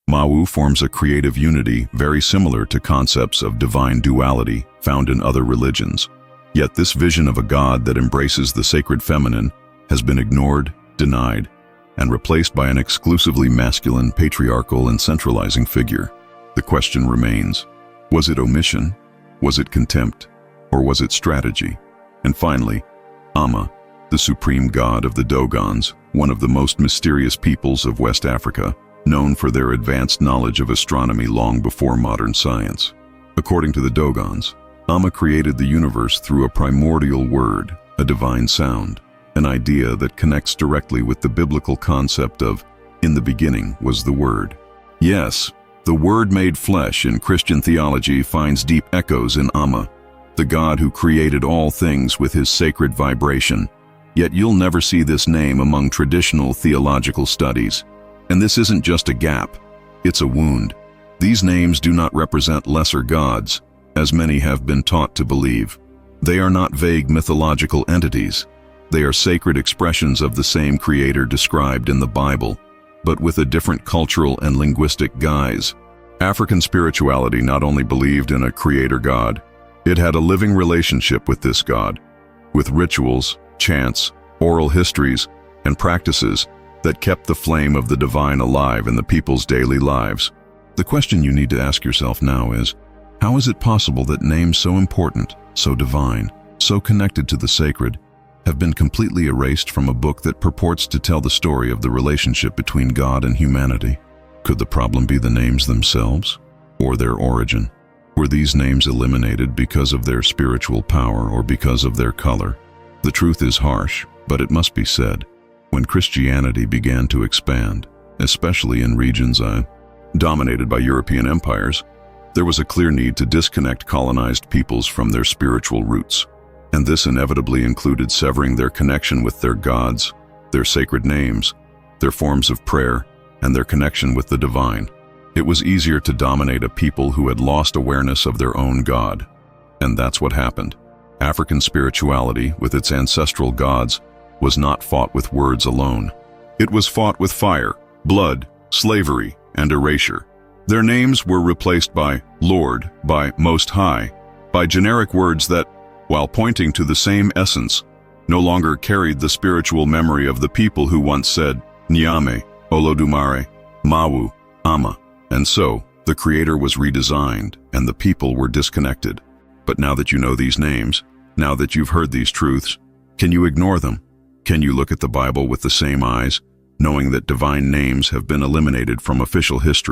Mawu forms a creative unity very similar to concepts of divine duality found in other religions. Yet this vision of a God that embraces the sacred feminine has been ignored, denied, and replaced by an exclusively masculine, patriarchal, and centralizing figure. The question remains, was it omission? Was it contempt? Or was it strategy? And finally, Amma, the supreme god of the Dogons, one of the most mysterious peoples of West Africa, known for their advanced knowledge of astronomy long before modern science. According to the Dogons, Amma created the universe through a primordial word, a divine sound, an idea that connects directly with the biblical concept of "in the beginning was the Word." Yes, the Word made flesh in Christian theology finds deep echoes in Amma, the God who created all things with his sacred vibration. Yet you'll never see this name among traditional theological studies. And this isn't just a gap, it's a wound. These names do not represent lesser gods, as many have been taught to believe. They are not vague mythological entities. They are sacred expressions of the same creator described in the Bible, but with a different cultural and linguistic guise. African spirituality not only believed in a creator god, it had a living relationship with this god, with rituals, chants, oral histories, and practices that kept the flame of the divine alive in the people's daily lives. The question you need to ask yourself now is, how is it possible that names so important, so divine, so connected to the sacred, have been completely erased from a book that purports to tell the story of the relationship between God and humanity? Could the problem be the names themselves, or their origin? Were these names eliminated because of their spiritual power or because of their color? The truth is harsh, but it must be said. When Christianity began to expand, especially in regions dominated by European empires, there was a clear need to disconnect colonized peoples from their spiritual roots. And this inevitably included severing their connection with their gods, their sacred names, their forms of prayer, and their connection with the divine. It was easier to dominate a people who had lost awareness of their own God. And that's what happened. African spirituality, with its ancestral gods, was not fought with words alone. It was fought with fire, blood, slavery, and erasure. Their names were replaced by Lord, by Most High, by generic words that, while pointing to the same essence, no longer carried the spiritual memory of the people who once said, Nyame, Olodumare, Mawu, Amma. And so, the Creator was redesigned, and the people were disconnected. But now that you know these names, now that you've heard these truths, can you ignore them? Can you look at the Bible with the same eyes, knowing that divine names have been eliminated from official history?